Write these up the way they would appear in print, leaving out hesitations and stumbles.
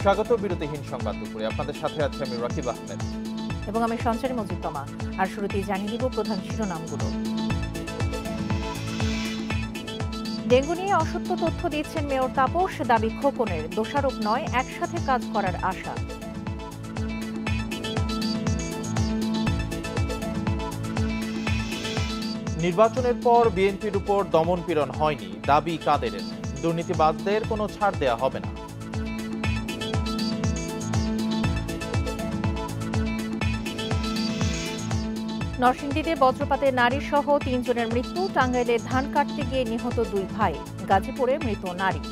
স্বাগত বিরতিহীন সংবাদ দুপুরে। আপনাদের সাথে আছে আমি রাকিব আহমেদ এবং আমি সঞ্চারী মজিদতমা। আর শুরুতেই জানিয়ে দিব প্রধান শিরোনামগুলো। ডেঙ্গু নিয়ে অসত্য তথ্য দিচ্ছেন মেয়র তাপস, দাবি খোকনের, দোষারোপ নয়, একসাথে কাজ করার আশা। নির্বাচনের পর বিএনপির উপর দমনপীড়ন হয়নি, দাবি কাদেরের। দুর্নীতিবাজদের কোনো ছাড় দেয়া হবে না। নরসিংদীতে বজ্রপাতে নারী সহ ৩ জনের মৃত্যু, টাঙ্গাইলে ধান কাটতে গিয়ে নিহত 2 ভাই, গাজীপুরে মৃত নারী।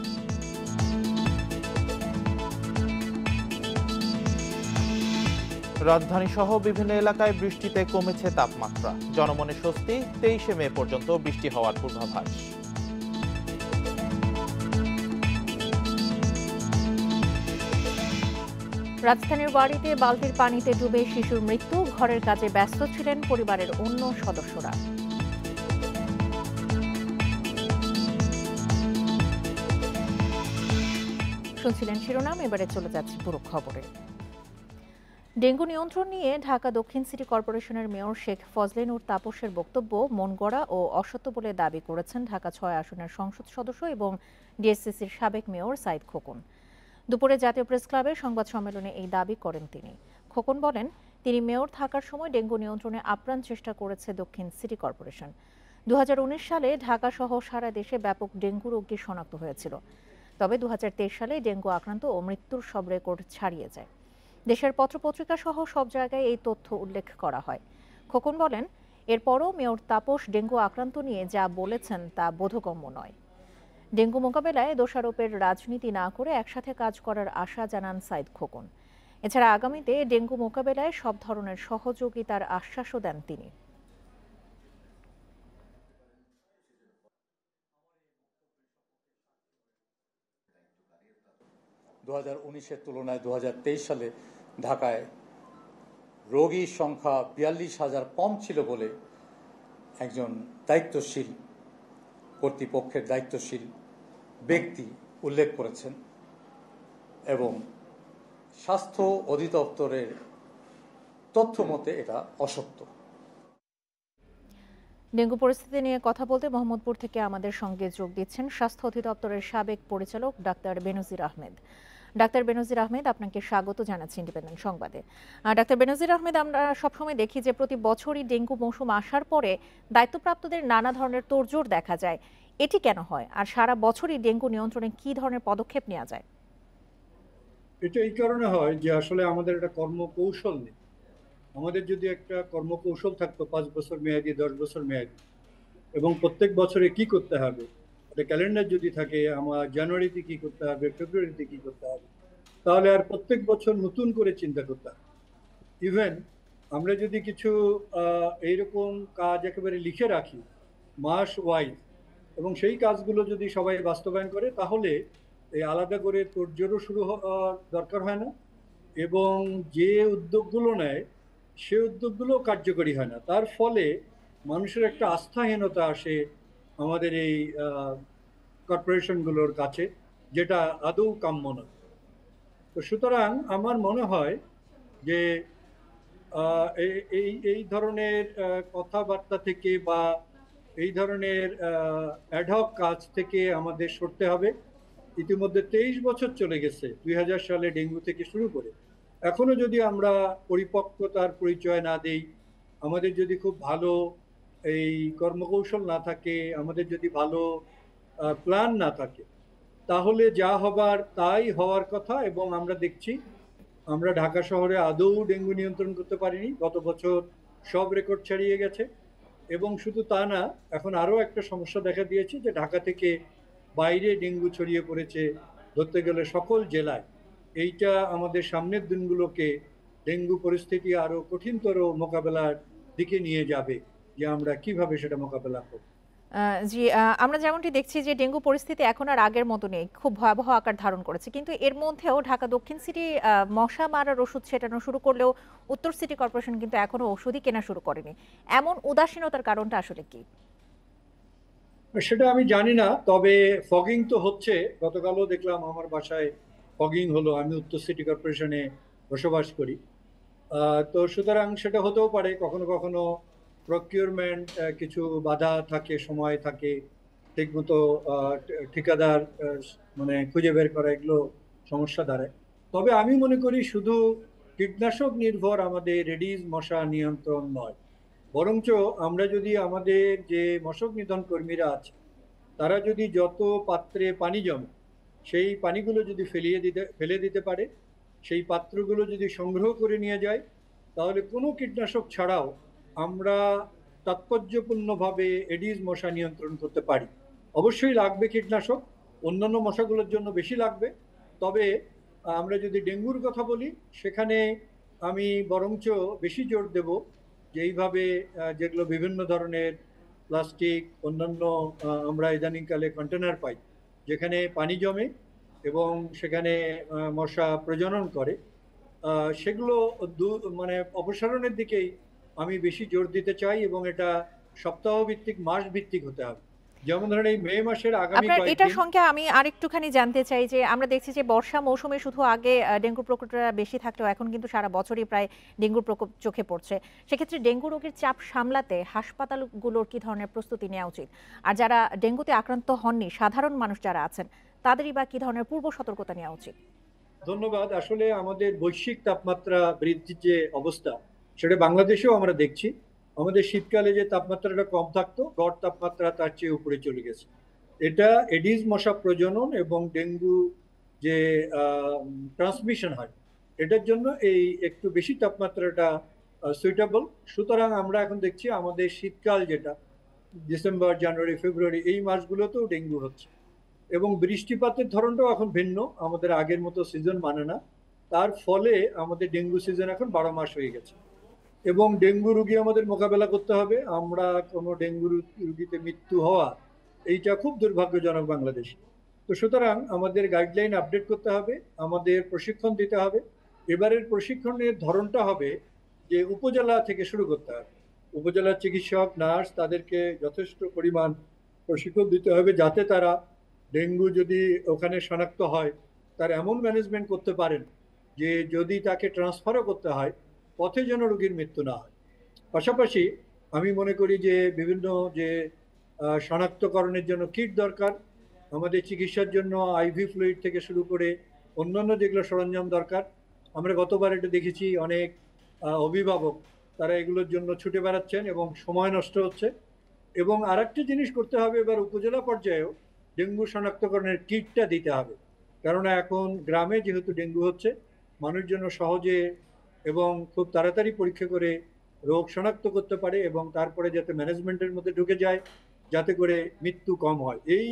রাজধানী সহ বিভিন্ন এলাকায় বৃষ্টিতে কমেছে তাপমাত্রা, জনমনে স্বস্তি। 23শে মে পর্যন্ত বৃষ্টি হওয়ার পূর্বাভাস। রাজধানীর বাড়িতে বালতির পানিতে ডুবে শিশুর মৃত্যু, ঘরের কাজে ব্যস্ত ছিলেন পরিবারের অন্য সদস্যরা। শুনছিলেন শিরোনাম, এবারে চলে যাচ্ছে পুরো খবরে। ডেঙ্গু নিয়ন্ত্রণ নিয়ে ঢাকা দক্ষিণ সিটি কর্পোরেশনের মেয়র শেখ ফজলে নূর তাপসের বক্তব্য মনগড়া ও অসত্য বলে দাবি করেছেন ঢাকা ৬ আসনের সংসদ সদস্য এবং ডিএসসিসির সাবেক মেয়র সাইদ খোকন। দুপুরে জাতীয় প্রেস ক্লাবে সংবাদ সম্মেলনে এই দাবি করেন তিনি। খোকন বলেন, তিনি মেয়র থাকার সময় ডেঙ্গু নিয়ন্ত্রণে আপ্রাণ চেষ্টা করেছে দক্ষিণ সিটি কর্পোরেশন। ২০১৯ সালে ঢাকা সহ সারা দেশে ব্যাপক ডেঙ্গু রোগী শনাক্ত হয়েছিল। তবে ২০২৩ সালে ডেঙ্গু আক্রান্ত ও মৃত্যুর সব রেকর্ড ছাড়িয়ে যায়। দেশের পত্রপত্রিকা সহ সব জায়গায় এই তথ্য উল্লেখ করা হয়। খোকন বলেন, এরপরও মেয়র তাপস ডেঙ্গু আক্রান্ত নিয়ে যা বলেছেন তা বোধগম্য নয়। ডেঙ্গু মোকাবেলায় দোষারোপের রাজনীতি না করে একসাথে কাজ করার আশা জানান সাইদ খোকন। এছাড়া আগামীতে ডেঙ্গু মোকাবেলায় সব ধরনের সহযোগিতার আশ্বাসও দেন তিনি। 2019-এর তুলনায় 2023 সালে ঢাকায় রোগীর সংখ্যা 42,000 কম ছিল বলে একজন দায়িত্বশীল কর্তৃপক্ষের দায়িত্বশীল ব্যক্তি উল্লেখ করেছেন এবং স্বাস্থ্য অধিদপ্তরের তথ্য মতে এটা অসত্য। ডেঙ্গু পরিস্থিতি নিয়ে কথা বলতে মোহাম্মদপুর থেকে আমাদের সঙ্গে যোগ দিচ্ছেন স্বাস্থ্য অধিদপ্তরের সাবেক পরিচালক ডাক্তার বেনজির আহমেদ। ডাক্তার বেনজির আহমেদ, আপনাকে স্বাগত জানাচ্ছি ইন্ডিপেন্ডেন্ট সংবাদে। ডাক্তার বেনজির আহমেদ, আমরা সবসময় দেখি যে প্রতি বছরই ডেঙ্গু মৌসুম আসার পরে দায়িত্বপ্রাপ্তদের নানা ধরনের তোড়জোড় দেখা যায়। এটি কেন হয়, আর সারা বছরই ডেঙ্গু নিয়ন্ত্রণে কি ধরনের পদক্ষেপ নেওয়া যায়? এটা এই কারণে হয় যে আসলে আমাদের একটা কর্মকৌশল নেই। আমাদের যদি একটা কর্মকৌশল থাকতো 5 বছর মেয়াদি, 10 বছর মেয়াদি, এবং প্রত্যেক বছরে কি করতে হবে, একটা ক্যালেন্ডার যদি থাকে, আমার জানুয়ারিতে কি করতে হবে, ফেব্রুয়ারিতে কি করতে হবে, তাহলে আর প্রত্যেক বছর নতুন করে চিন্তা করতে হবে। ইভেন আমরা যদি কিছু এইরকম কাজ একেবারে লিখে রাখি মাস ওয়াইজ, এবং সেই কাজগুলো যদি সবাই বাস্তবায়ন করে, তাহলে এই আলাদা করে তোড়জোড়ও শুরু দরকার হয় না, এবং যে উদ্যোগগুলো নেয় সে উদ্যোগগুলো কার্যকরী হয় না। তার ফলে মানুষের একটা আস্থাহীনতা আসে আমাদের এই কর্পোরেশনগুলোর কাছে, যেটা আদৌ কাম্য না। তো সুতরাং আমার মনে হয় যে এই ধরনের কথাবার্তা থেকে বা এই ধরনের অ্যাডহক কাজ থেকে আমাদের সরতে হবে। ইতিমধ্যে 23 বছর চলে গেছে 2000 সালে ডেঙ্গু থেকে শুরু করে। এখনো যদি আমরা পরিপক্কতার পরিচয় না দেই, আমাদের যদি খুব ভালো এই কর্মকৌশল না থাকে, আমাদের যদি ভালো প্ল্যান না থাকে, তাহলে যা হবার তাই হওয়ার কথা। এবং আমরা দেখছি আমরা ঢাকা শহরে আদৌ ডেঙ্গু নিয়ন্ত্রণ করতে পারিনি। গত বছর সব রেকর্ড ছাড়িয়ে গেছে। এবং শুধু তা না, এখন আরও একটা সমস্যা দেখা দিয়েছে যে ঢাকা থেকে বাইরে ডেঙ্গু ছড়িয়ে পড়েছে ধরতে গেলে সকল জেলায়। এইটা আমাদের সামনের দিনগুলোকে ডেঙ্গু পরিস্থিতি আরও কঠিনতর মোকাবেলার দিকে নিয়ে যাবে, যে আমরা কিভাবে সেটা মোকাবেলা করব। জি, আমরা যেমনটি দেখছি যে ডেঙ্গু পরিস্থিতি এখন আর আগের মতো নেই, খুব ভয়াবহ আকার ধারণ করেছে। কিন্তু এর মধ্যেও ঢাকা দক্ষিণ সিটি মশা মারার ওষুধ ছেটানো শুরু করলেও উত্তর সিটি কর্পোরেশন কিন্তু এখনো ওষুধই কেনা শুরু করেনি। এমন উদাসীনতার কারণটা আসলে কি? সেটা আমি জানি না, তবে ফগিং তো হচ্ছে। গতকালও দেখলাম আমার বাসায় ফগিং হলো। আমি উত্তর সিটি কর্পোরেশনে বসবাস করি। তো সুতরাং সেটা হতেও পারে কখনো কখনো প্রকিউরমেন্ট কিছু বাধা থাকে, সময় থাকে, ঠিকমতো ঠিকাদার মানে খুঁজে বের করা, এগুলো সমস্যা দাঁড়ায়। তবে আমি মনে করি শুধু কীটনাশক নির্ভর আমাদের রেডিস মশা নিয়ন্ত্রণ নয়, বরঞ্চ আমরা যদি আমাদের যে মশক নিধন কর্মীরা আছে তারা যদি যত পাত্রে পানি জমে সেই পানিগুলো যদি ফেলে দিতে পারে, সেই পাত্রগুলো যদি সংগ্রহ করে নিয়ে যায়, তাহলে কোনো কীটনাশক ছাড়াও আমরা তাৎপর্যপূর্ণভাবে এডিস মশা নিয়ন্ত্রণ করতে পারি। অবশ্যই লাগবে কীটনাশক, অন্যান্য মশাগুলোর জন্য বেশি লাগবে। তবে আমরা যদি ডেঙ্গুর কথা বলি, সেখানে আমি বরঞ্চ বেশি জোর দেব যে এইভাবে যেগুলো বিভিন্ন ধরনের প্লাস্টিক, অন্যান্য আমরা ইদানিংকালে কন্টেনার পাই যেখানে পানি জমে এবং সেখানে মশা প্রজনন করে, সেগুলো মানে অপসারণের দিকেই আমি বেশি জোর দিতে চাই এবং এটা সপ্তাহ ভিত্তিক, মাস ভিত্তিক হতে হবে। যেমন ধরেন এই মে মাসের আগামী আপনার এটার কয়েকদিন। সঙ্গে আমি আরেকটুখানি জানতে চাই যে আমরা দেখছি যে বর্ষা মৌসুমে শুধু আগে ডেঙ্গুর প্রকোপটা বেশি থাকলেও এখন কিন্তু সারা বছরই প্রায় ডেঙ্গুর প্রকোপ চোখে পড়ছে। সেক্ষেত্রে ডেঙ্গু রোগের চাপ সামলাতে হাসপাতালগুলোর কি ধরনের প্রস্তুতি নেওয়া উচিত? আর যারা ডেঙ্গুতে আক্রান্ত হননি, সাধারণ মানুষ যারা আছেন, তাদেরই বা কি ধরনের পূর্ব সতর্কতা নেওয়া উচিত? ধন্যবাদ। আসলে আমাদের বৈশ্বিক তাপমাত্রা বৃদ্ধির যে অবস্থা, সেটা বাংলাদেশেও আমরা দেখছি। আমাদের শীতকালে যে তাপমাত্রাটা কম থাকতো, গড় তাপমাত্রা তার চেয়ে উপরে চলে গেছে। এটা এডিস মশা প্রজনন এবং ডেঙ্গু যে ট্রান্সমিশন হয়, এটার জন্য এই একটু বেশি তাপমাত্রাটা সুইটেবল। সুতরাং আমরা এখন দেখছি আমাদের শীতকাল যেটা ডিসেম্বর, জানুয়ারি, ফেব্রুয়ারি, এই মাসগুলোতেও ডেঙ্গু হচ্ছে এবং বৃষ্টিপাতের ধরনটাও এখন ভিন্ন, আমাদের আগের মতো সিজন মানে না। তার ফলে আমাদের ডেঙ্গু সিজন এখন 12 মাস হয়ে গেছে এবং ডেঙ্গু রোগী আমাদের মোকাবেলা করতে হবে। আমরা কোনো ডেঙ্গু রোগীতে মৃত্যু হওয়া, এইটা খুব দুর্ভাগ্যজনক বাংলাদেশে। তো সুতরাং আমাদের গাইডলাইন আপডেট করতে হবে, আমাদের প্রশিক্ষণ দিতে হবে। এবারের প্রশিক্ষণের ধরনটা হবে যে উপজেলা থেকে শুরু করতে হবে। উপজেলার চিকিৎসক, নার্স, তাদেরকে যথেষ্ট পরিমাণ প্রশিক্ষণ দিতে হবে যাতে তারা ডেঙ্গু যদি ওখানে শনাক্ত হয় তার এমন ম্যানেজমেন্ট করতে পারেন যে যদি তাকে ট্রান্সফারও করতে হয়, পথে যেন রোগীর মৃত্যু না হয়। পাশাপাশি আমি মনে করি যে বিভিন্ন যে শনাক্তকরণের জন্য কিট দরকার, আমাদের চিকিৎসার জন্য আইভি ফ্লুইড থেকে শুরু করে অন্যান্য যেগুলো সরঞ্জাম দরকার। আমরা গতবার এটা দেখেছি, অনেক অভিভাবক তারা এগুলোর জন্য ছুটে বেড়াচ্ছেন এবং সময় নষ্ট হচ্ছে। এবং আরেকটা জিনিস করতে হবে, এবার উপজেলা পর্যায়েও ডেঙ্গু শনাক্তকরণের কিটটা দিতে হবে। কেননা এখন গ্রামে যেহেতু ডেঙ্গু হচ্ছে, মানুষ যেন সহজে এবং খুব তাড়াতাড়ি পরীক্ষা করে রোগ শনাক্ত করতে পারে এবং তারপরে যাতে ম্যানেজমেন্টের মধ্যে ঢুকে যায়, যাতে করে মৃত্যু কম হয়। এই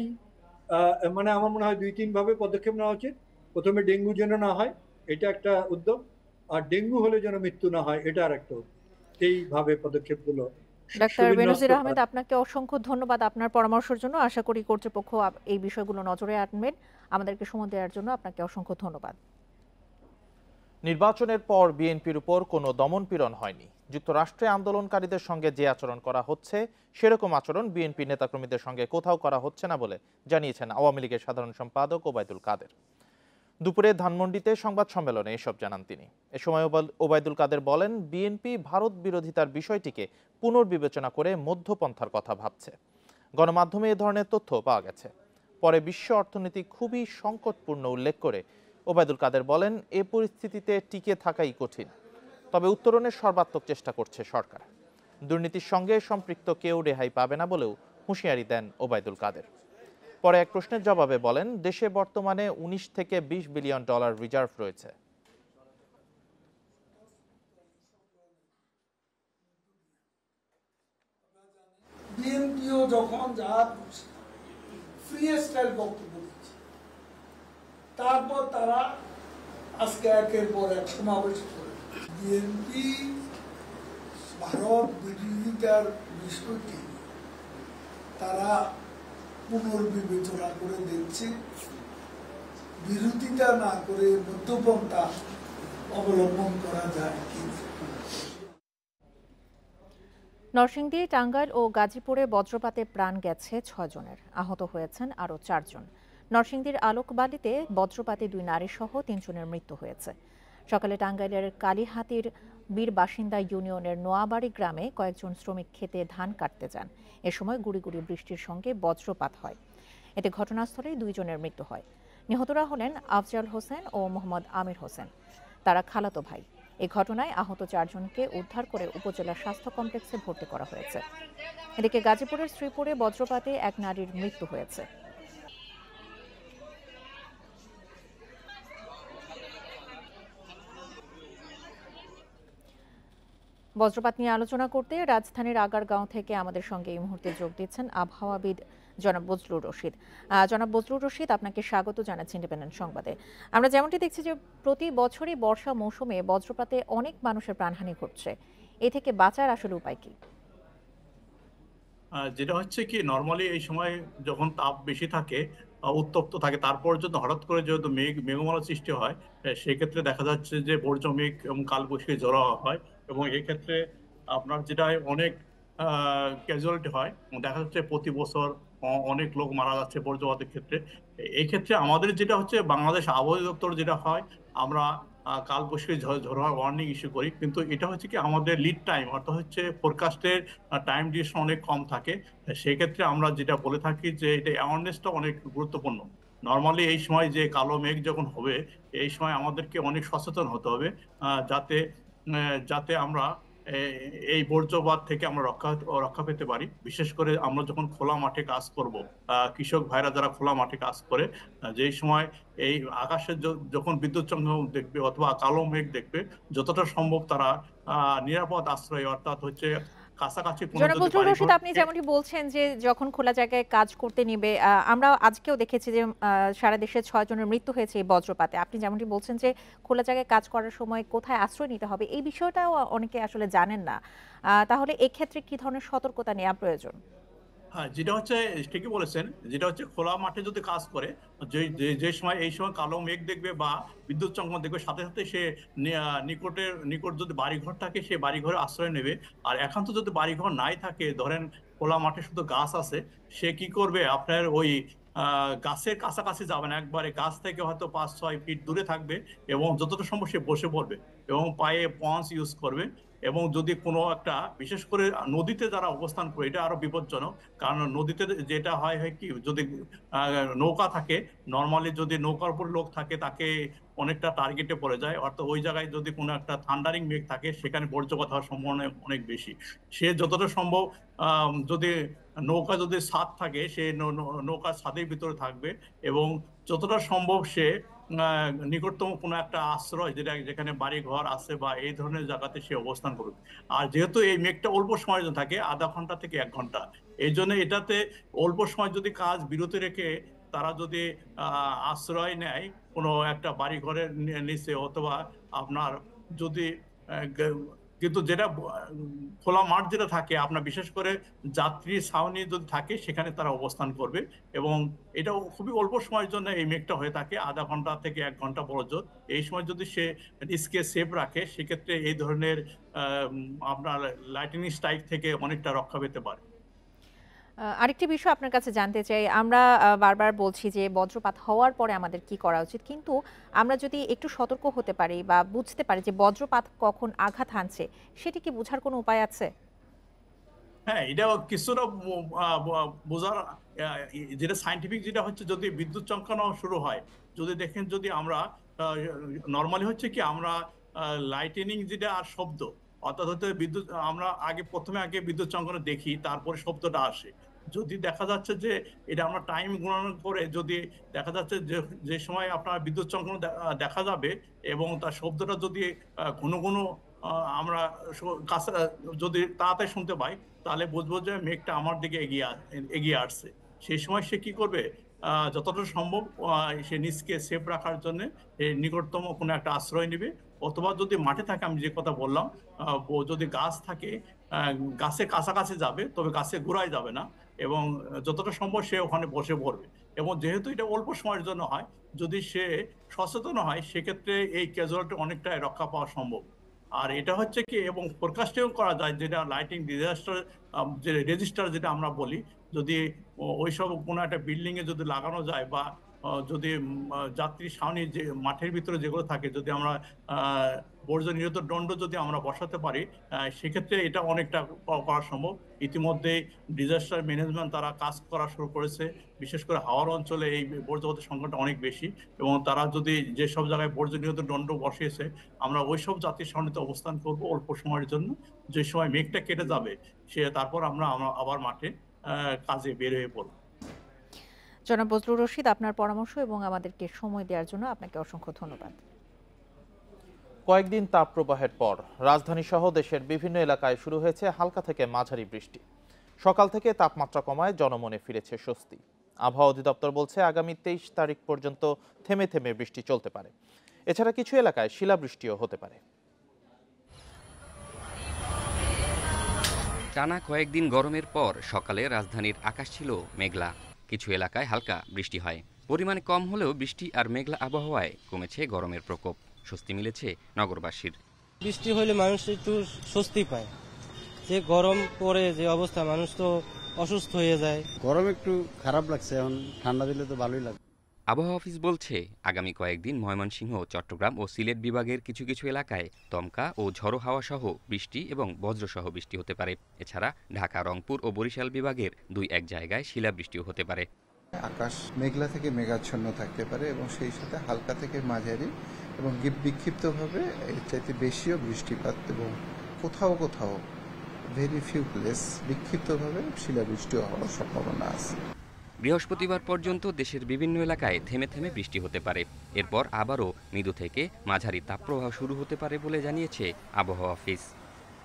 মানে আমার মনে হয় 2-3 ভাবে পদক্ষেপ নেওয়া উচিত। প্রথমে ডেঙ্গু যেন না হয়, এটা একটা উদ্যোগ, আর ডেঙ্গু হলে যেন মৃত্যু না হয়, এটা আর একটা উদ্যোগ। এইভাবে পদক্ষেপগুলো ডাক্তার সুবিন্যস্ত বেনজির আহমেদ, করা। আপনাকে অসংখ্য ধন্যবাদ আপনার পরামর্শের জন্য। আশা করি কর্তৃপক্ষ এই বিষয়গুলো নজরে আনবেন। আমাদেরকে সময় দেওয়ার জন্য আপনাকে অসংখ্য ধন্যবাদ। নির্বাচনের পর বিএনপির উপর কোনো দমনপীড়ন হয়নি। যুক্তরাষ্ট্রে আন্দোলনকারীদের সঙ্গে যে আচরণ করা হচ্ছে, সেরকম আচরণ বিএনপি নেতাকর্মীদের সঙ্গে কোথাও করা হচ্ছে না বলে জানিয়েছেন আওয়ামী লীগের সাধারণ সম্পাদক ওবায়দুল কাদের। দুপুরে ধানমন্ডিতে সংবাদ সম্মেলনে এসব জানান তিনি। এ সময় ওবায়দুল কাদের বলেন, বিএনপি ভারত বিরোধিতার বিষয়টিকে পুনর্বিবেচনা করে মধ্যপন্থার কথা ভাবছে। গণমাধ্যমে এ ধরনের তথ্য পাওয়া গেছে। পরে বিশ্ব অর্থনীতি খুবই সংকটপূর্ণ উল্লেখ করে ওবায়দুল কাদের বলেন, এ পরিস্থিতিতে টিকে থাকাই কঠিন, তবে উত্তরণের সর্বাত্মক চেষ্টা করছে সরকার। দুর্নীতির সঙ্গে সম্পৃক্ত কেউ রেহাই পাবে না বলেও হুঁশিয়ারি দেন ওবায়দুল কাদের। পরে এক প্রশ্নের জবাবে বলেন, দেশে বর্তমানে 19 থেকে 20 বিলিয়ন ডলার রিজার্ভ রয়েছে। বিএনপিও যখন যা ফ্রি স্টাইল বক্তব্য দিচ্ছে, তারপর তারা আজকে একের পর এক সমাবেশ করে। বিএনপি ভারত বিরোধিতার বিষয়টি তারা পুনর্বিবেচনা করে দেখছে, বিরোধিতা না করে মধ্যপন্থা অবলম্বন করা যায় কি। নরসিংদী, টাঙ্গাইল ও গাজীপুরে বজ্রপাতে প্রাণ গেছে 6 জনের, আহত হয়েছেন আরও 4 জন। নরসিংদীর আলোকবালিতে বজ্রপাতে 2 নারী সহ 3 জনের মৃত্যু হয়েছে। সকালে টাঙ্গাইলের কালীহাতির বীর বাসিন্দা ইউনিয়নের নোয়াবাড়ি গ্রামে কয়েকজন শ্রমিক খেতে ধান কাটতে যান। এ সময় গুড়ি গুড়ি বৃষ্টির সঙ্গে বজ্রপাত হয়। এতে ঘটনাস্থলেই 2 জনের মৃত্যু হয়। নিহতরা হলেন আফজাল হোসেন ও মোহাম্মদ আমির হোসেন। তারা খালাতো ভাই। এই ঘটনায় আহত 4 জনকে উদ্ধার করে উপজেলা স্বাস্থ্য কমপ্লেক্সে ভর্তি করা হয়েছে। এদিকে গাজীপুরের শ্রীপুরে বজ্রপাতে এক নারীর মৃত্যু হয়েছে। বজ্রপাত নিয়ে আলোচনা করতে রাজধানীর আগারগাঁও থেকে আমাদের সঙ্গে এই মুহূর্তে যোগ দিচ্ছেন আবহাওয়াবিদ জনাব বজলুর রশিদ। জনাব বজলুর রশিদ, আপনাকে স্বাগত জানাচ্ছি ইন্ডিপেন্ডেন্ট সংবাদে। আমরা যেমনটি দেখছি যে প্রতি বছরই বর্ষা মৌসুমে বজ্রপাতে অনেক মানুষের প্রাণহানি ঘটছে। এ থেকে বাঁচার আসলে উপায় কি? যেটা হচ্ছে কি, নর্মালি এই সময় যখন তাপ বেশি থাকে, উত্তপ্ত থাকে, তারপর যদি হঠাৎ করে যেহেতু মেঘমালা সৃষ্টি হয়, সেক্ষেত্রে দেখা যাচ্ছে যে বর্জ্য মেঘ এবং কালবৈশাখী ঝড় হয়, এবং এক্ষেত্রে আপনার যেটা অনেক ক্যাজুয়ালিটি হয়। দেখা যাচ্ছে প্রতি বছর অনেক লোক মারা যাচ্ছে বজ্রপাতের ক্ষেত্রে। এই ক্ষেত্রে আমাদের যেটা হচ্ছে, বাংলাদেশ আবহাওয়া দপ্তর যেটা হয়, আমরা কালবৈশাখী ঝড় হওয়ার ওয়ার্নিং ইস্যু করি, কিন্তু এটা হচ্ছে কি আমাদের লিড টাইম, অর্থাৎ হচ্ছে ফোরকাস্টের টাইম ডিউরেশন অনেক কম থাকে। সেক্ষেত্রে আমরা যেটা বলে থাকি যে এটা অ্যাওয়ারনেসটা অনেক গুরুত্বপূর্ণ। নর্মালি এই সময় যে কালো মেঘ যখন হবে, এই সময় আমাদেরকে অনেক সচেতন হতে হবে, যাতে যাতে আমরা এই বজ্রপাত থেকে আমরা রক্ষা পেতে পারি। বিশেষ করে আমরা যখন খোলা মাঠে কাজ করব, কৃষক ভাইরা যারা খোলা মাঠে কাজ করে, যেই সময় এই আকাশে যখন বিদ্যুৎ চমকানো দেখবে অথবা কালো মেঘ দেখবে, যতটা সম্ভব তারা নিরাপদ আশ্রয়, অর্থাৎ হচ্ছে কাছাকাছি জনাব বজলুর রশিদ, আপনি যেমনটি বলছেন যে যখন খোলা জায়গায় কাজ করতে নিবে, আমরা আজকেও দেখেছি যে সারা দেশে 6 জনের মৃত্যু হয়েছে এই বজ্রপাতে। আপনি যেমনটি বলছেন যে খোলা জায়গায় কাজ করার সময় কোথায় আশ্রয় নিতে হবে, এই বিষয়টাও অনেকে আসলে জানেন না। তাহলে এক্ষেত্রে কি ধরনের সতর্কতা নেওয়া প্রয়োজন? হ্যাঁ, যেটা হচ্ছে ঠিকই বলেছেন, যেটা হচ্ছে খোলা মাঠে যদি কাজ করে, যে সময় এই সময় কালো মেঘ দেখবে বা বিদ্যুৎ চমকানো দেখবে, সাথে সাথে সে নিকট যদি বাড়িঘর থাকে, সে বাড়িঘরে আশ্রয় নেবে। আর একান্ত যদি বাড়িঘর নাই থাকে, ধরেন খোলা মাঠে শুধু গাছ আছে, সে কি করবে, আপনার ওই গাছের কাছাকাছি যাবে না, একবারে গাছ থেকে হয়তো 5-6 ফিট দূরে থাকবে, এবং যতটা সম্ভব সে বসে পড়বে এবং পায়ে পন্স ইউজ করবে। এবং যদি কোনো একটা, বিশেষ করে নদীতে যারা অবস্থান করে, এটা আরো বিপজ্জনক, কারণ নদীতে যেটা হয় কি, যদি নৌকা থাকে, নর্মালি যদি নৌকার উপর লোক থাকে, তাকে অনেকটা টার্গেটে পড়ে যায়। অর্থাৎ ওই জায়গায় যদি কোনো একটা থান্ডারিং মেঘ থাকে, সেখানে বজ্রপাত হওয়ার সম্ভাবনা অনেক বেশি। সে যতটা সম্ভব যদি নৌকা যদি ছাদ থাকে, সে নৌকার ছাদের ভিতরে থাকবে, এবং যতটা সম্ভব সে নিকটতম কোনো একটা আশ্রয়, যেখানে বাড়ি ঘর আছে বা এই ধরনের জায়গাতে সে অবস্থান করবে। আর যেহেতু এই মেঘটা অল্প সময়ের জন্য থাকে, আধা ঘন্টা থেকে 1 ঘন্টা, এই জন্য এটাতে অল্প সময় যদি কাজ বিরতি রেখে তারা যদি আশ্রয় নেয় কোনো একটা বাড়ি ঘরের নিচে, অথবা আপনার যদি কিন্তু যেটা খোলা মাঠ যেটা থাকে, আপনার বিশেষ করে যাত্রী ছাউনি যদি থাকে, সেখানে তারা অবস্থান করবে। এবং এটাও খুবই অল্প সময়ের জন্য এই মেঘটা হয়ে থাকে, আধা ঘন্টা থেকে 1 ঘন্টা বড়জোর। এই সময় যদি সে রিস্কে সেফ রাখে, সেক্ষেত্রে এই ধরনের আপনার লাইটনিং স্ট্রাইক থেকে অনেকটা রক্ষা পেতে পারে। আরেকটি বিষয় আপনার কাছে জানতে চাই, আমরা বারবার বলছি যে বজ্রপাত হওয়ার পরে আমাদের কি করা উচিত, কিন্তু আমরা যদি একটু সতর্ক হতে পারি বা বুঝতে পারি যে বজ্রপাত কখন আঘাত হানছে, সেটি কি বোঝার কোনো উপায় আছে? হ্যাঁ, এটাও কিছুটা বোঝার, যেটা সাইন্টিফিক যেটা হচ্ছে, যদি বিদ্যুৎ চমকানো শুরু হয়, যদি দেখেন, যদি আমরা নর্মালি হচ্ছে কি, আমরা লাইটেনিং যেটা আর শব্দ, অর্থাৎ হচ্ছে বিদ্যুৎ, আমরা প্রথমে বিদ্যুৎ চমকানো দেখি, তারপরে শব্দটা আসে। যদি দেখা যাচ্ছে যে এটা আমরা টাইম গণনা করে, যদি দেখা যাচ্ছে যে সময় আপনার বিদ্যুৎ চমকানো দেখা যাবে, এবং তার শব্দটা যদি ঘন ঘন আমরা কাছে যদি তাড়াতাড়ি শুনতে পাই, তাহলে বুঝবো যে মেঘটা আমার দিকে এগিয়ে আসছে। সেই সময় সে কি করবে, যতটা সম্ভব সে নিজকে সেফ রাখার জন্য নিকটতম কোনো একটা আশ্রয় নেবে, অথবা যদি মাঠে থাকে, আমি যে কথা বললাম, যদি গাছ থাকে, গাছের কাছাকাছি যাবে, তবে গাছে গোড়ায় যাবে না, এবং যতটা সম্ভব সে ওখানে বসে পড়বে। এবং যেহেতু এটা অল্প সময়ের জন্য হয়, যদি সে সচেতন হয়, সেক্ষেত্রে এই ক্যাজুয়ালিটি অনেকটাই রক্ষা পাওয়া সম্ভব। আর এটা হচ্ছে কি, এবং ফোরকাস্টিং করা যায়, যেটা লাইটিং ডিজাস্টার যে রেজিস্টার যেটা আমরা বলি, যদি ওইসব কোনো একটা বিল্ডিং এ যদি লাগানো যায়, বা যদি যাত্রী সামনে যে মাঠের ভিতরে যেগুলো থাকে যদি আমরা বর্জ্য নিরোধক দণ্ড যদি আমরা বসাতে পারি সেক্ষেত্রে এটা অনেকটা করা সম্ভব। ইতিমধ্যে ডিজাস্টার ম্যানেজমেন্ট তারা কাজ করা শুরু করেছে, বিশেষ করে হাওড় অঞ্চলে এই বর্জ্যবতের সংখ্যাটা অনেক বেশি এবং তারা যদি যেসব জায়গায় বর্জ্য নিরোধক দণ্ড বসিয়েছে আমরা ওইসব জাতির সামনেতে অবস্থান করব অল্প সময়ের জন্য, যে সময় মেঘটা কেটে যাবে তারপর আমরা আবার মাঠে কাজে বের হয়ে পড়ব। জনাব বজলুর রশিদ, আপনার পরামর্শ এবং আমাদেরকে সময় দেওয়ার জন্য আপনাকে অসংখ্য ধন্যবাদ। কয়েকদিন তাপপ্রবাহের পর রাজধানী সহ দেশের বিভিন্ন এলাকায় শুরু হয়েছে হালকা থেকে মাঝারি বৃষ্টি। সকাল থেকে তাপমাত্রা কমায় জনমনে ফিরেছে স্বস্তি। আবহাওয়া অধিদপ্তর বলছে আগামী 23 তারিখ পর্যন্ত থেমে থেমে বৃষ্টি চলতে পারে। এছাড়া কিছু এলাকায় শিলাবৃষ্টিও হতে পারে। টানা কয়েকদিন গরমের পর সকালে রাজধানীর আকাশ ছিল মেঘলা, কিছু এলাকায় হালকা বৃষ্টি হয়। পরিমাণে কম হলেও বৃষ্টি আর মেঘলা আবহাওয়ায় কমেছে গরমের প্রকোপ, স্বস্তি মিলেছে নগরবাসীর। বৃষ্টি হলে মানুষ একটু স্বস্তি পায়, যে গরম পড়ে যে অবস্থা মানুষ তো অসুস্থ হয়ে যায়। গরম একটু খারাপ লাগছে, এখন ঠান্ডা দিলে তো ভালোই লাগবে। আবহাওয়া অফিস বলছে আগামী কয়েকদিন ময়মনসিংহ, চট্টগ্রাম ও সিলেট বিভাগের কিছু কিছু এলাকায় দমকা ও ঝড়ো হাওয়া সহ বৃষ্টি এবং বজ্রসহ বৃষ্টি হতে পারে। এছাড়া ঢাকা, রংপুর ও বরিশাল বিভাগের 2-1 জায়গায় শিলাবৃষ্টিও হতে পারে। আকাশ মেঘলা থেকে মেঘাচ্ছন্ন থাকতে পারে এবং সেই সাথে হালকা থেকে মাঝারি এবং বিক্ষিপ্তভাবে এর চাইতে বেশিও বৃষ্টিপাত এবং কোথাও কোথাও ভেরি ফিউ প্লেস বিক্ষিপ্তভাবে শিলাবৃষ্টিও হওয়ার সম্ভাবনা আছে। বৃহস্পতিবার পর্যন্ত দেশের বিভিন্ন এলাকায় থেমে থেমে বৃষ্টি হতে পারে। এরপর আবারও মৃদু থেকে মাঝারি তাপপ্রবাহ শুরু হতে পারে বলে জানিয়েছে আবহাওয়া অফিস।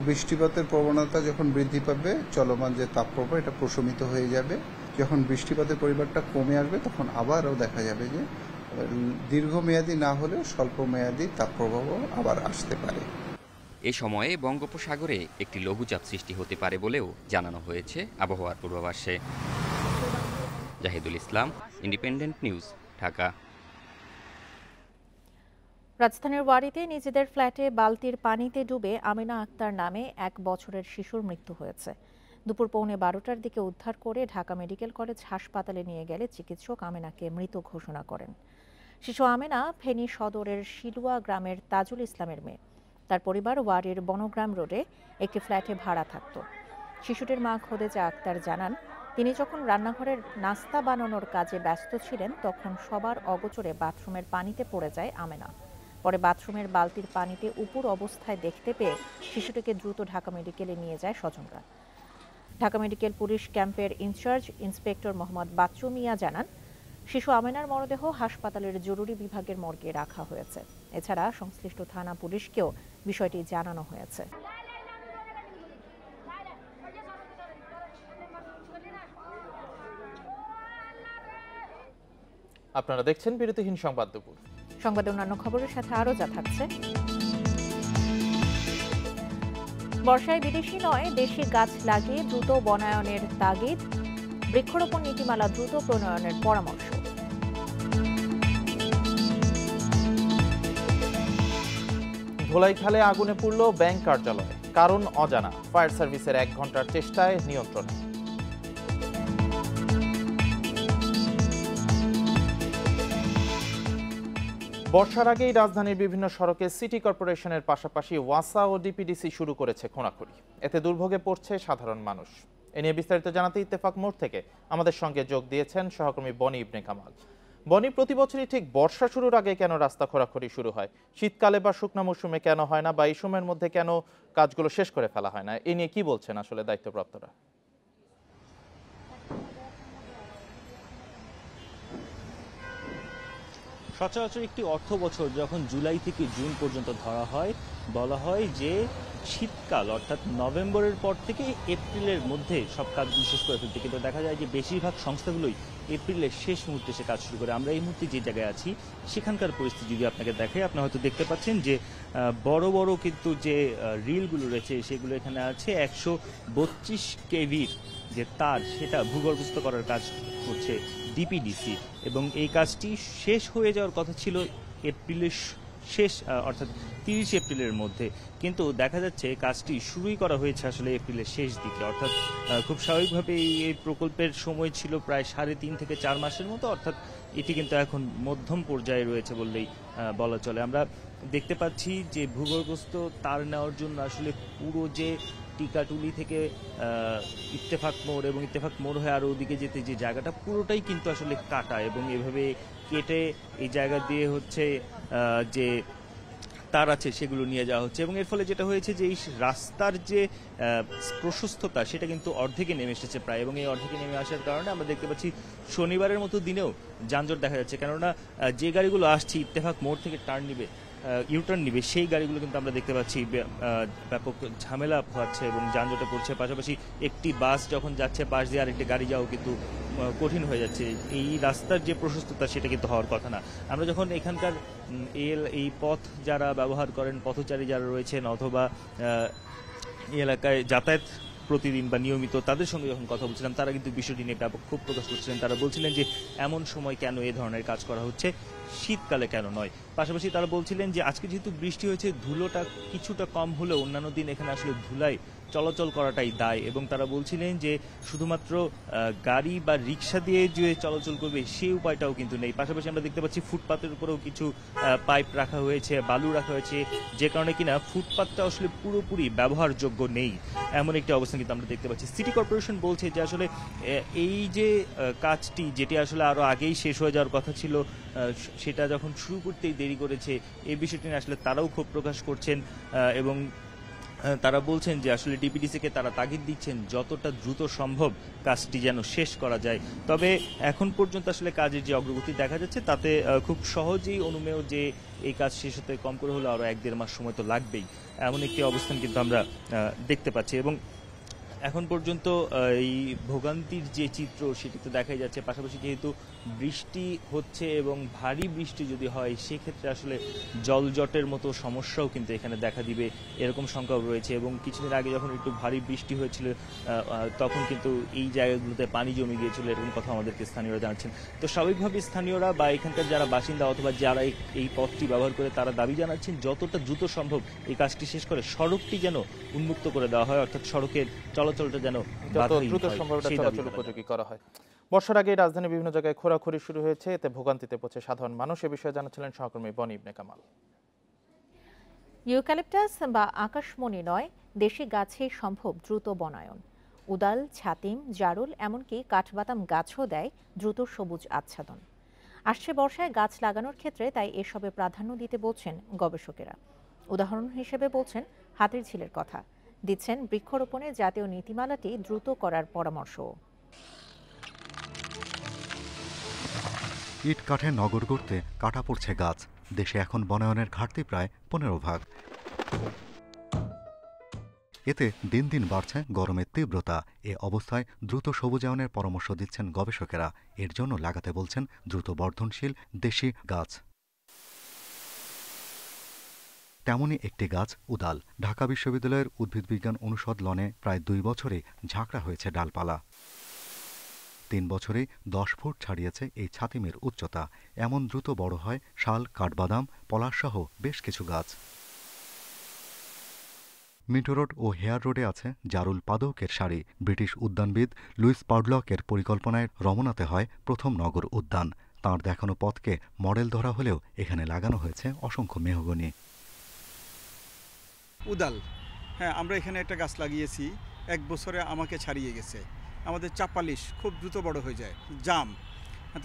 বৃষ্টিপাতের প্রবণতা যখন বৃদ্ধি পাবে, চলমান যে তাপপ্রবাহ এটা প্রশমিত হয়ে যাবে। যখন বৃষ্টিপাতের পরিমাণটা কমে আসবে তখন আবারও দেখা যাবে যে দীর্ঘমেয়াদী না হলেও স্বল্প মেয়াদী তাপপ্রবাহ আবার আসতে পারে। এ সময়ে বঙ্গোপসাগরে একটি লঘুচাপ সৃষ্টি হতে পারে বলেও জানানো হয়েছে আবহাওয়ার পূর্বাভাসে। জাহিদুল ইসলাম, ইন্ডিপেন্ডেন্ট নিউজ, ঢাকা। রাজধানীর ওয়ারিতে নিজেদের ফ্ল্যাটে বালতির পানিতে ডুবে আমিনা আক্তার নামে 1 বছরের শিশুর মৃত্যু হয়েছে। দুপুর 12:15টার দিকে উদ্ধার করে ঢাকা মেডিকেল কলেজ হাসপাতালে নিয়ে গেলে চিকিৎসক আমিনাকে মৃত ঘোষণা করেন। শিশু আমিনা ফেনী সদরের শিলুয়া গ্রামের তাজুল ইসলামের মেয়ে। তার পরিবার ওয়ারির বনগ্রাম রোডে একটি ফ্ল্যাটে ভাড়া থাকত। শিশুটির মা খোদেজা আক্তার জানান, তিনি যখন রান্নাঘরের নাস্তা বানানোর কাজে ব্যস্ত ছিলেন তখন সবার অগোচরে বাথরুমের পানিতে পড়ে যায় আমেনা। পরে বাথরুমের বালতির পানিতে উপুর অবস্থায় দেখতে পেয়ে শিশুটিকে দ্রুত ঢাকা মেডিকেলে নিয়ে যায় স্বজনরা। ঢাকা মেডিকেল পুলিশ ক্যাম্পের ইনচার্জ ইন্সপেক্টর মোহাম্মদ বাচ্চু মিয়া জানান, শিশু আমেনার মরদেহ হাসপাতালের জরুরি বিভাগের মর্গে রাখা হয়েছে। এছাড়া সংশ্লিষ্ট থানা পুলিশকেও বিষয়টি জানানো হয়েছে। আপনারা দেখছেন বিরতিহীন সংবাদ দুপুর। সংবাদে অন্যান্য খবরের সাথে আরও যা থাকছে। বর্ষায় বিদেশি নয় দেশি গাছ লাগিয়ে দ্রুত বনায়নের তাগিদ, বৃক্ষরোপণ নীতিমালা দ্রুত প্রণয়নের পরামর্শ। ধোলাইখালে আগুনে পুড়ল ব্যাংক কার্যালয়, কারণ অজানা। ফায়ার সার্ভিসের 1 ঘন্টার চেষ্টায় নিয়ন্ত্রণে। বর্ষার আগেই রাজধানীর বিভিন্ন সড়কে সিটি কর্পোরেশনের পাশাপাশি ওয়াসা ও ডিপিডিসি শুরু করেছে খোঁড়াখুঁড়ি। এতে দুর্ভোগে পড়ছে সাধারণ মানুষ। এ নিয়ে বিস্তারিত জানাতে ইত্তেফাক মোড় থেকে আমাদের সঙ্গে যোগ দিয়েছেন সহকর্মী বনি ইবনে কামাল। বনি, প্রতি বছরই ঠিক বর্ষা শুরুর আগে কেন রাস্তা খোঁড়াখুঁড়ি শুরু হয়? শীতকালে বা শুকনো মৌসুমে কেন হয় না, বা এই সময়ের মধ্যে কেন কাজগুলো শেষ করে ফেলা হয় না? এ নিয়ে কি বলছেন আসলে দায়িত্বপ্রাপ্তরা? সচরাচর একটি অর্থ বছর যখন জুলাই থেকে জুন পর্যন্ত ধরা হয়, বলা হয় যে শীতকাল অর্থাৎ নভেম্বরের পর থেকে এপ্রিলের মধ্যে সব কাজ শেষ করে ফেলতে, কিন্তু দেখা যায় যে বেশিরভাগ সংস্থাগুলোই এপ্রিলের শেষ মুহূর্তে সে কাজ শুরু করে। আমরা এই মুহূর্তে যে জায়গায় আছি সেখানকার পরিস্থিতি যদি আপনাকে দেখাই, আপনারা হয়তো দেখতে পাচ্ছেন যে বড় বড় কিন্তু যে রিলগুলো রয়েছে সেগুলো এখানে আছে। 132 কেভির যে তার সেটা ভূগর্ভস্থ করার কাজ করছে ডিপিডিসি, এবং এই কাজটি শেষ হয়ে যাওয়ার কথা ছিল এপ্রিলের শেষ অর্থাৎ 30 এপ্রিলের মধ্যে, কিন্তু দেখা যাচ্ছে কাজটি শুরুই করা হয়েছে আসলে এপ্রিলের শেষ দিকে। অর্থাৎ খুব স্বাভাবিকভাবে এই প্রকল্পের সময় ছিল প্রায় 3.5 থেকে 4 মাসের মতো, অর্থাৎ এটি কিন্তু এখন মধ্যম পর্যায়ে রয়েছে বললেই বলা চলে। আমরা দেখতে পাচ্ছি যে ভূগর্ভস্থ তার নেওয়ার জন্য আসলে পুরো যে টিকাটুলি থেকে ইত্তেফাক মোড় এবং ইত্তেফাক মোড় হয়ে আরও ওদিকে যেতে যে জায়গাটা পুরোটাই কিন্তু আসলে কাটা, এবং এভাবে কেটে এই জায়গা দিয়ে হচ্ছে যে তার আছে সেগুলো নিয়ে যাওয়া হচ্ছে, এবং এর ফলে যেটা হয়েছে যে এই রাস্তার যে প্রশস্ততা সেটা কিন্তু অর্ধেকে নেমে এসেছে প্রায়, এবং এই অর্ধেকে নেমে আসার কারণে আমরা দেখতে পাচ্ছি শনিবারের মতো দিনেও যানজট দেখা যাচ্ছে। কেননা যে গাড়িগুলো আসছে ইত্তেফাক মোড় থেকে ইউটার্ন নিবে সেই গাড়িগুলো কিন্তু আমরা দেখতে পাচ্ছি ব্যাপক ঝামেলা হচ্ছে এবং যানজটে পড়ছে। পাশাপাশি একটি বাস যখন যাচ্ছে পাশ দিয়ে আরেকটি গাড়ি যাওয়া কিন্তু কঠিন হয়ে যাচ্ছে। এই রাস্তার যে প্রশস্ততা সেটা কিন্তু হওয়ার কথা না। আমরা যখন এখানকার এই পথ যারা ব্যবহার করেন, পথচারী যারা রয়েছেন অথবা এই এলাকায় যাতায়াত প্রতিদিন বা নিয়মিত, তাদের সঙ্গে যখন কথা বলছিলাম তারা কিন্তু বিষয়টি নিয়ে ব্যাপক ক্ষোভ প্রকাশ করছিলেন। তারা বলছিলেন যে এমন সময় কেন এ ধরনের কাজ করা হচ্ছে, শীতকালে কেন নয়। পাশাপাশি তারা বলছিলেন যে আজকে যেহেতু বৃষ্টি হয়েছে ধুলোটা কিছুটা কম হলেও অন্যান্য দিন এখানে আসলে ধুলায় চলাচল করাটাই দায়, এবং তারা বলছিলেন যে শুধুমাত্র গাড়ি বা রিক্সা দিয়ে যে চলাচল করবে সেই উপায়টাও কিন্তু নেই। পাশাপাশি আমরা দেখতে পাচ্ছি ফুটপাতের উপরেও কিছু পাইপ রাখা হয়েছে, বালু রাখা হয়েছে, যে কারণে কিনা ফুটপাতটা আসলে পুরোপুরি ব্যবহারযোগ্য নেই, এমন একটি অবস্থা কিন্তু আমরা দেখতে পাচ্ছি। সিটি কর্পোরেশন বলছে যে আসলে এই যে কাজটি যেটি আসলে আরও আগেই শেষ হয়ে যাওয়ার কথা ছিল সেটা যখন শুরু করতেই দেরি করেছে, এই বিষয়টি নিয়ে আসলে তারাও ক্ষোভ প্রকাশ করছেন, এবং তারা বলছেন যে আসলে ডিপিডিসিকে তারা তাগিদ দিচ্ছেন যতটা দ্রুত সম্ভব কাজটি যেন শেষ করা যায়। তবে এখন পর্যন্ত আসলে কাজের যে অগ্রগতি দেখা যাচ্ছে তাতে খুব সহজেই অনুমেয় যে এই কাজ শেষ হতে কম করে হলে আরও 1-1.5 মাস সময় তো লাগবেই, এমন একটি অবস্থান কিন্তু আমরা দেখতে পাচ্ছি। এবং এখন পর্যন্ত এই ভোগান্তির যে চিত্র সেটি তো দেখাই যাচ্ছে। পাশাপাশি যেহেতু বৃষ্টি হচ্ছে এবং ভারী বৃষ্টি যদি হয় সেক্ষেত্রে আসলে জলজটের মতো সমস্যাও কিন্তু এখানে দেখা দিবে এরকম শঙ্কাও রয়েছে। এবং কিছুদিন আগে যখন একটু ভারী বৃষ্টি হয়েছিল তখন কিন্তু এই জায়গাগুলোতে পানি জমে গিয়েছিল, এরকম কথা আমাদেরকে স্থানীয়রা জানাচ্ছেন। তো স্বাভাবিকভাবে স্থানীয়রা বা এখানকার যারা বাসিন্দা অথবা যারা এই পথটি ব্যবহার করে তারা দাবি জানাচ্ছেন যতটা দ্রুত সম্ভব এই কাজটি শেষ করে সড়কটি যেন উন্মুক্ত করে দেওয়া হয়, অর্থাৎ সড়কের চলাচলটা যেন দ্রুত সম্ভব চলাচল উপযোগী করা হয়। বর্ষার আগে রাজধানীর বিভিন্ন জায়গায় খোঁড়াখুঁড়ি শুরু হয়েছে, এতে ভোগান্তিতে পড়ছে সাধারণ মানুষ। এ বিষয়ে জানাচ্ছিলেন সহকর্মী বনি ইবনে কামাল। ইউক্যালিপটাস বা আকাশমণি নয়, দেশি গাছে সম্ভব দ্রুত বনায়ন। উদাল, ছাতিম, জারুল এমনকি কাঠবাদাম গাছও দেয় দ্রুত সবুজ আচ্ছাদন। আসছে বর্ষায় গাছ লাগানোর ক্ষেত্রে তাই এসবে প্রাধান্য দিতে বলছেন গবেষকেরা। উদাহরণ হিসেবে বলছেন হাতিরঝিলের কথা, দিচ্ছেন বৃক্ষরোপণে জাতীয় নীতিমালাটি দ্রুত করার পরামর্শ। ইট কাঠে নগর গড়তে কাটা পড়ছে গাছ। দেশে এখন বনায়নের ঘাটতি প্রায় 15%। এতে দিন দিন বাড়ছে গরমের তীব্রতা। এ অবস্থায় দ্রুত সবুজায়নের পরামর্শ দিচ্ছেন গবেষকেরা। এর জন্য লাগাতে বলছেন দ্রুত বর্ধনশীল দেশি গাছ। তেমনই একটি গাছ উদাল। ঢাকা বিশ্ববিদ্যালয়ের উদ্ভিদবিজ্ঞান অনুষদ লনে প্রায় 2 বছরে ঝাঁকড়া হয়েছে ডালপালা। 3 বছরে 10 ফুট ছাড়িয়েছে এই ছাতিমের উচ্চতা। এমন দ্রুত বড় হয় শাল, কাঠবাদাম, পলাশসহ বেশ কিছু গাছ। মিন্টো রোড ও হেয়ার রোডে আছে জারুল পাদৌকের সারি। ব্রিটিশ উদ্যানবিদ লুইস পার্ডলকের পরিকল্পনায় রমনাতে হয় প্রথম নগর উদ্যান। তাঁর দেখানো পথকে মডেল ধরা হলেও এখানে লাগানো হয়েছে অসংখ্য মেহগনি। উদাল, হ্যাঁ, আমরা এখানে একটা গাছ লাগিয়েছি, 1 বছরে আমাকে ছাড়িয়ে গেছে। আমাদের চাপালিশ খুব দ্রুত বড় হয়ে যায়, জাম,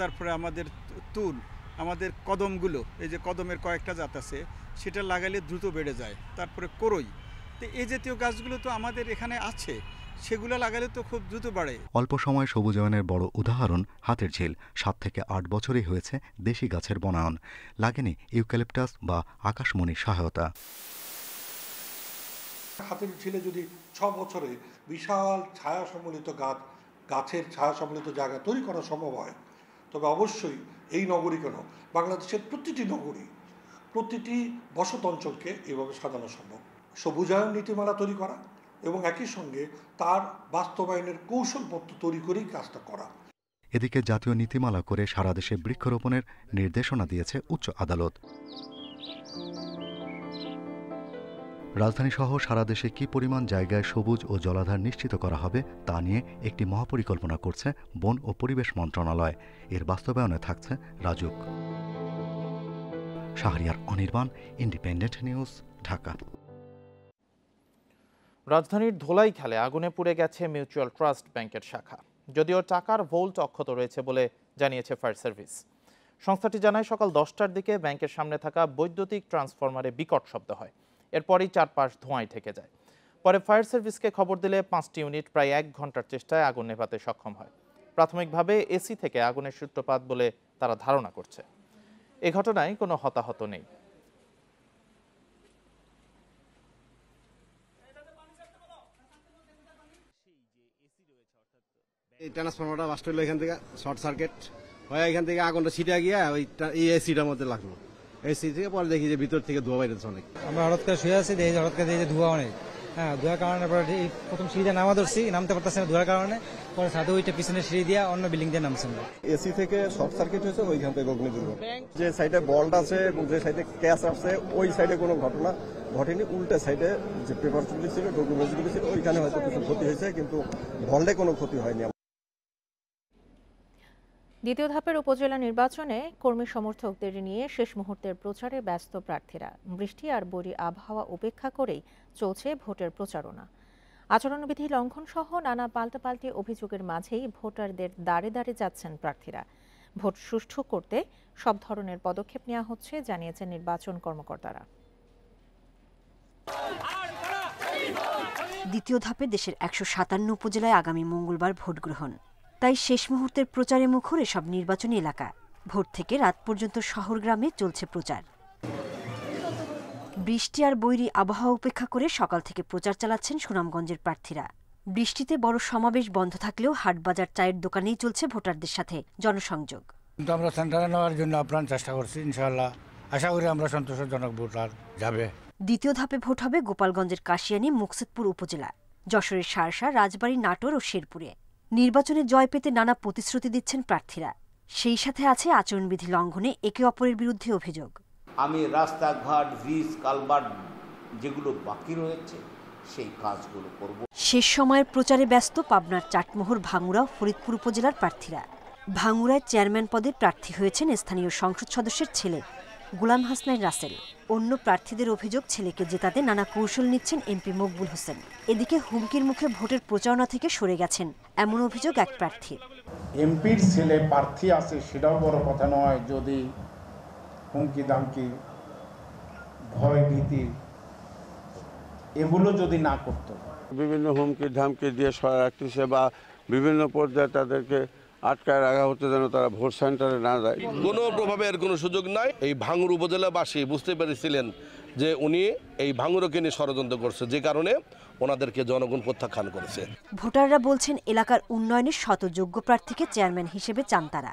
তারপরে আমাদের তুল, আমাদের কদমগুলো, এই যে কদমের কয়েকটা জাত আছে সেটা লাগালে দ্রুত বেড়ে যায়। তারপরে করই, তো এই জাতীয় গাছগুলো তো আমাদের এখানে আছে, সেগুলো লাগালে তো খুব দ্রুত বাড়ে। অল্প সময় সবুজায়নের বড় উদাহরণ হাতিরঝিল। 7 থেকে 8 বছরেই হয়েছে দেশি গাছের বনায়ন। লাগেনি ইউক্যালিপটাস বা আকাশমণির সহায়তা। হাতিরঝিলে যদি 6 বছরে বিশাল ছায়া সম্বলিত গাছের ছায়া সম্বলিত জায়গা তৈরি করা সম্ভব হয়, তবে অবশ্যই এই নগরী কেন, বাংলাদেশের প্রতিটি নগরী, প্রতিটি বসত অঞ্চলকে এভাবে সাজানো সম্ভব। সবুজায়ন নীতিমালা তৈরি করা এবং একই সঙ্গে তার বাস্তবায়নের কৌশলপত্র তৈরি করেই কাজটা করা। এদিকে জাতীয় নীতিমালা করে সারা দেশে বৃক্ষরোপণের নির্দেশনা দিয়েছে উচ্চ আদালত। রাজধানীসহ সারা দেশে কী পরিমাণ জায়গায় সবুজ ও জলাধার নিশ্চিত করা হবে তা নিয়ে একটি মহাপরিকল্পনা করছে বন ও পরিবেশ মন্ত্রণালয়। এর বাস্তবায়নে থাকছে রাজুক। Shahriar Anirban, independent news, Dhaka. রাজধানীর ধোলাইখালে আগুনে পুড়ে গেছে মিউচুয়াল ট্রাস্ট ব্যাংকের শাখা। যদিও টাকার ভোল্ট অক্ষত রয়েছে বলে জানিয়েছে ফায়ার সার্ভিস। সংস্থাটি জানায় সকাল 10টার দিকে ব্যাংকের সামনে থাকা বৈদ্যুতিক ট্রান্সফরমারে বিকট শব্দ হয়। এরপরই চারপাশ ধোঁয়ায় ঢেকে যায়। পরে ফায়ার সার্ভিসকে খবর দিলে 5টি ইউনিট প্রায় 1 ঘন্টার চেষ্টায় আগুন নেভাতে সক্ষম হয়। প্রাথমিকভাবে এসি থেকে আগুনের সূত্রপাত বলে তারা ধারণা করছে। এ ঘটনায় কোনো হতাহত নেই। এই ট্রান্সফরমারটা বাস্ট হলো এখান থেকে শর্ট সার্কিট হয়ে এখান থেকে আগুনটা ছিটা গিয়া ওই এসিটার মধ্যে লাগলো। এসি থেকে পরে দেখি যে ভিতর থেকে ধোঁয়া বাইরেছে অনেক। আমরা হঠাৎ করে শুয়ে আছি, দেখি হঠাৎ করে দেখি যে ধোঁয়া অনেক। হ্যাঁ, ধোঁয়ার কারণে পরে প্রথম সিঁড়িতে নামা ধরছি, নামতে পারতেছি না ধোঁয়ার কারণে। পরে সাথে ওইটা পিছনে সিঁড়ি দিয়া অন্য বিল্ডিং দিয়ে নামছি। এসি থেকে শর্ট সার্কিট হয়েছে, ওইখান থেকে অগ্নি দুর্ঘটনা। যে সাইডে বল্ট আছে এবং যে সাইডে ক্যাশ আছে ওই সাইডে কোনো ঘটনা ঘটেনি। উল্টা সাইডে যে পেপার গুলি ছিল, ডকুমেন্টসগুলি ছিল, ওইখানে হয়তো কিছু ক্ষতি হয়েছে, কিন্তু ভল্টে কোনো ক্ষতি হয়নি। দ্বিতীয় ধাপের উপজেলা নির্বাচনে কর্মী সমর্থকদের নিয়ে শেষ মুহূর্তের প্রচারে ব্যস্ত প্রার্থীরা। বৃষ্টি আর বৈরী আবহাওয়া উপেক্ষা করেই চলছে ভোটের প্রচারণা। আচরণবিধি লঙ্ঘন সহ নানা পাল্টাপাল্টি অভিযোগের মাঝেই ভোটারদের দাঁড়ে দাঁড়ে যাচ্ছেন প্রার্থীরা। ভোট সুষ্ঠু করতে সব ধরনের পদক্ষেপ নেওয়া হচ্ছে জানিয়েছেন নির্বাচন কর্মকর্তারা। দ্বিতীয় ধাপে দেশের 157 উপজেলায় আগামী মঙ্গলবার ভোট গ্রহণ। তাই শেষ মুহূর্তের প্রচারে মুখর এসব নির্বাচনী এলাকা। ভোর থেকে রাত পর্যন্ত শহর গ্রামে চলছে প্রচার। বৃষ্টি আর বৈরী আবহাওয়া উপেক্ষা করে সকাল থেকে প্রচার চালাচ্ছেন সুনামগঞ্জের প্রার্থীরা। বৃষ্টিতে বড় সমাবেশ বন্ধ থাকলেও হাটবাজার চায়ের দোকানেই চলছে ভোটারদের সাথে জনসংযোগ। কিন্তু আমরা সেন্টারে নেওয়ার জন্য আপ্রাণ চেষ্টা করছি, ইনশাআল্লাহ আশা করি আমরা সন্তোষজনক ভোটার যাবে। দ্বিতীয় ধাপে ভোট হবে গোপালগঞ্জের কাশিয়ানী, মুকসেদপুর উপজেলা, যশোরের শার্শা, রাজবাড়ী, নাটোর ও শেরপুরে। নির্বাচনে জয় পেতে নানা প্রতিশ্রুতি দিচ্ছেন প্রার্থীরা। সেই সাথে আছে আচরণবিধি লঙ্ঘনে একে অপরের বিরুদ্ধে অভিযোগ। আমি রাস্তাঘাট, ব্রিজ, কালভার্ট যেগুলো বাকি রয়েছে সেই কাজগুলো করব। শেষ সময়ের প্রচারে ব্যস্ত পাবনার চাটমোহর, ভাঙ্গুড়া, ফরিদপুর উপজেলার প্রার্থীরা। ভাঙ্গুড়ায় চেয়ারম্যান পদে প্রার্থী হয়েছেন স্থানীয় সংসদ সদস্যের ছেলে গোলাম হাসনাইন রাসেল। অন্য প্রার্থীদের অভিযোগ ছেলেকে জেতাতে নানা কৌশল নিচ্ছেন এমপি মকবুল হোসেন। এদিকে হুমকির মুখে ভোটের প্রচারণা থেকে সরে গেছেন এমন অভিযোগ এক প্রার্থীর। এমপির ছেলে প্রার্থী আছে সেটাও বড় কথা নয়, যদি হুমকি দামকি, ভয় ভীতি এগুলো যদি না করত। বিভিন্ন হুমকি ধামকি দিয়ে সরাই রাখতেছে বা বিভিন্ন পর্যায়ে তাদেরকে আটকায় রাখা হচ্ছে যেন তারা ভোট সেন্টারে না যায়। কোনো প্রভাবের কোনো সুযোগ নাই। এই ভাঙুর উপজেলাবাসী বুঝতে পেরেছিলেন যে উনি এই ভাঙুরকে নিয়ে ষড়যন্ত্র করছে, যে কারণে ওনাদেরকে জনগণ প্রত্যাখ্যান করেছে। ভোটাররা বলছেন এলাকার উন্নয়নের শত যোগ্য প্রার্থীকে চেয়ারম্যান হিসেবে চান তারা।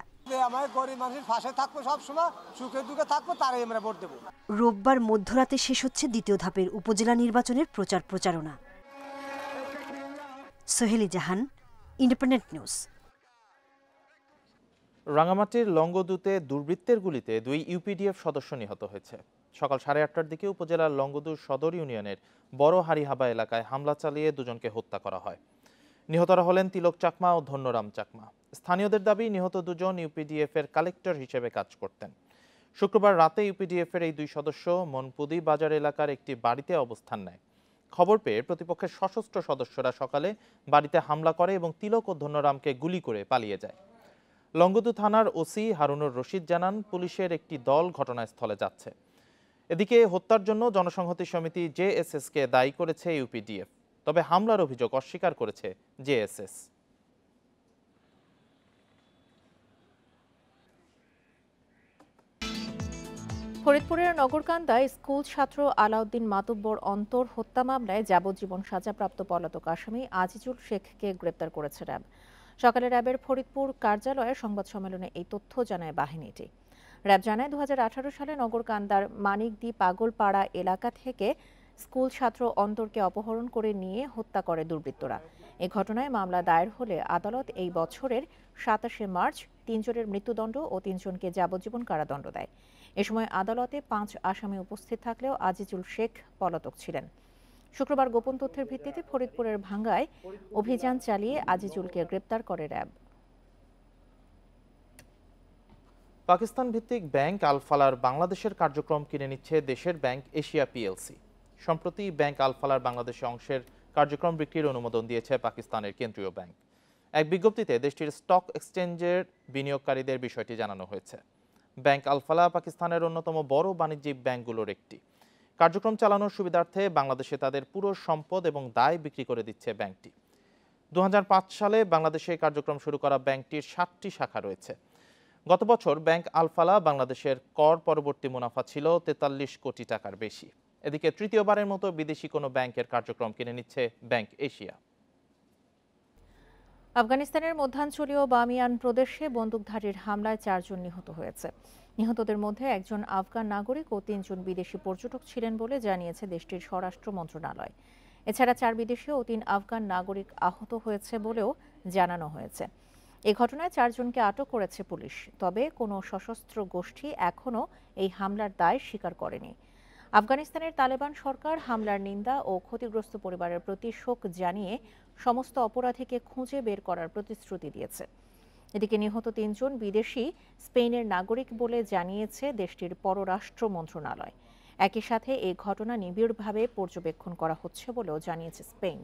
রোববার মধ্যরাতে শেষ হচ্ছে দ্বিতীয় ধাপের উপজেলা নির্বাচনের প্রচার প্রচারণা। সোহেলি জাহান, ইন্ডিপেন্ডেন্ট নিউজ। রাঙামাটির লংগদুতে দুর্বৃত্তের গুলিতে 2 ইউপিডিএফ সদস্য নিহত হয়েছে। সকাল 8:30টার দিকে উপজেলার লংগদু সদর ইউনিয়নের বড় হারিহাবা এলাকায় হামলা চালিয়ে দুজনকে হত্যা করা হয়। নিহতরা হলেন তিলক চাকমা ও ধন্যরাম চাকমা। স্থানীয়দের দাবি নিহত দুজন ইউপিডিএফ এর কালেক্টর হিসেবে কাজ করতেন। শুক্রবার রাতে ইউপিডিএফ এর এই 2 সদস্য মনপুদি বাজার এলাকার একটি বাড়িতে অবস্থান নেয়। খবর পেয়ে প্রতিপক্ষের সশস্ত্র সদস্যরা সকালে বাড়িতে হামলা করে এবং তিলক ও ধন্যরামকে গুলি করে পালিয়ে যায়। লংগদু থানার ওসি হারুনুর রশিদ জানান, পুলিশের একটি দল ঘটনাস্থলে যাচ্ছে। এদিকে হত্যার জন্য জনসংহতি সমিতি জেএসএস-কে দায়ী করেছে ইউপিডিএফ, তবে হামলার অভিযোগ অস্বীকার করেছে জেএসএস। ফরিদপুরের নগরকান্দায় স্কুল ছাত্র আলাউদ্দিন মাতুব্বর অন্তর হত্যা মামলায় যাবজ্জীবন সাজাপ্রাপ্ত পলাতক আসামি আজিজুল শেখকে গ্রেপ্তার করেছে র্যাব। সকালে র্যাবের ফরিদপুর কার্যালয়ে সংবাদ সম্মেলনে এই তথ্য জানায় বাহিনীটি। র্যাব জানায় 2018 সালে নগরকান্দার মানিকদি পাগলপাড়া এলাকা থেকে স্কুল ছাত্র অন্তরকে অপহরণ করে নিয়ে হত্যা করে দুর্বৃত্তরা। এ ঘটনায় মামলা দায়ের হলে আদালত এই বছরের 27শে মার্চ 3 জনের মৃত্যুদণ্ড ও 3 জনকে যাবজ্জীবন কারাদণ্ড দেয়। এ সময় আদালতে 5 আসামি উপস্থিত থাকলেও আজিজুল শেখ পলাতক ছিলেন। শুক্রবার গোপন তথ্যের ভিত্তিতে ফরিদপুরের ভাঙ্গায় অভিযান চালিয়ে আজিজুলকে গ্রেপ্তার করে র্যাব। পাকিস্তান ভিত্তিক ব্যাংক আল-ফালার বাংলাদেশের কার্যক্রম কিনে নিচ্ছে দেশের ব্যাংক এশিয়া পিএলসি। সম্প্রতি ব্যাংক আল-ফালার বাংলাদেশে অংশের কার্যক্রম বিক্রির অনুমোদন দিয়েছে পাকিস্তানের কেন্দ্রীয় ব্যাংক। এক বিজ্ঞপ্তিতে দেশটির স্টক এক্সচেঞ্জের বিনিয়োগকারীদের বিষয়টি জানানো হয়েছে। ব্যাংক আল-ফালা পাকিস্তানের অন্যতম বড় বাণিজ্যিক ব্যাংকগুলোর একটি। কার্যক্রম চালানোর সুবিধার্থে বাংলাদেশে তাদের পুরো সম্পদ এবং দায় বিক্রি করে দিচ্ছে ব্যাংকটি। 2005 সালে বাংলাদেশে কার্যক্রম শুরু করা ব্যাংকটির 7টি শাখা রয়েছে। গত বছর ব্যাংক আল-ফালা বাংলাদেশের কর পরবর্তী মুনাফা ছিল 43 কোটি টাকার বেশি। এদিকে তৃতীয়বারের মতো বিদেশি কোনো ব্যাংকের কার্যক্রম কিনে নিচ্ছে ব্যাংক এশিয়া। আফগানিস্তানের মধ্যাঞ্চলীয় বামিয়ান প্রদেশে বন্দুকধারীর হামলায় 4 জন নিহত হয়েছে। নিহতদের মধ্যে একজন আফগান নাগরিক ও 3 জন বিদেশি পর্যটক ছিলেন বলে জানিয়েছে দেশটির স্বরাষ্ট্র মন্ত্রণালয়। এছাড়া 4 বিদেশি ও 3 আফগান নাগরিক আহত হয়েছে বলেও জানানো হয়েছে। এই ঘটনায় 4 জনকে আটক করেছে পুলিশ। তবে কোনো সশস্ত্র গোষ্ঠী এখনও এই হামলার দায় স্বীকার করেনি। আফগানিস্তানের তালেবান সরকার হামলার নিন্দা ও ক্ষতিগ্রস্ত পরিবারের প্রতি শোক জানিয়ে সমস্ত অপরাধীকে খুঁজে বের করার প্রতিশ্রুতি দিয়েছে। এদিকে নিহত 3 জন বিদেশি স্পেনের নাগরিক বলে জানিয়েছে দেশটির পররাষ্ট্র মন্ত্রণালয়। একই সাথে এই ঘটনা নিবিড়ভাবে পর্যবেক্ষণ করা হচ্ছে বলেও জানিয়েছে স্পেন।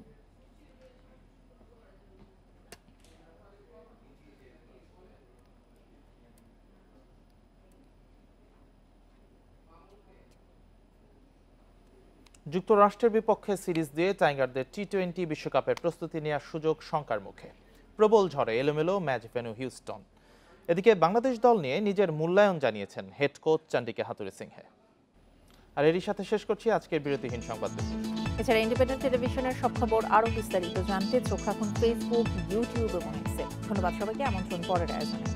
যুক্তরাষ্ট্রের বিপক্ষে সিরিজ দিয়ে টাইগারদের টি-20 বিশ্বকাপের প্রস্তুতি নেওয়ার সুযোগ শঙ্কার মুখে। প্রবল ঝড়ে এলোমেলো ম্যাচ ভেন্যু হিউস্টন। এদিকে বাংলাদেশ দল নিয়ে নিজের মূল্যায়ন জানিয়েছেন হেড কোচ চান্ডিকা হাতুড়ি সিংহে। আর এরই সাথে শেষ করছি আজকের বিরতিহীন সংবাদ। এছাড়া ইন্ডিপেন্ডেন্ট টেলিভিশনের সব খবর আরও বিস্তারিত জানতে চোখ রাখুন ফেসবুক, ইউটিউব এবং এক্সে। ধন্যবাদ সবাইকে। আমন্ত্রণ পরের আয়োজনে।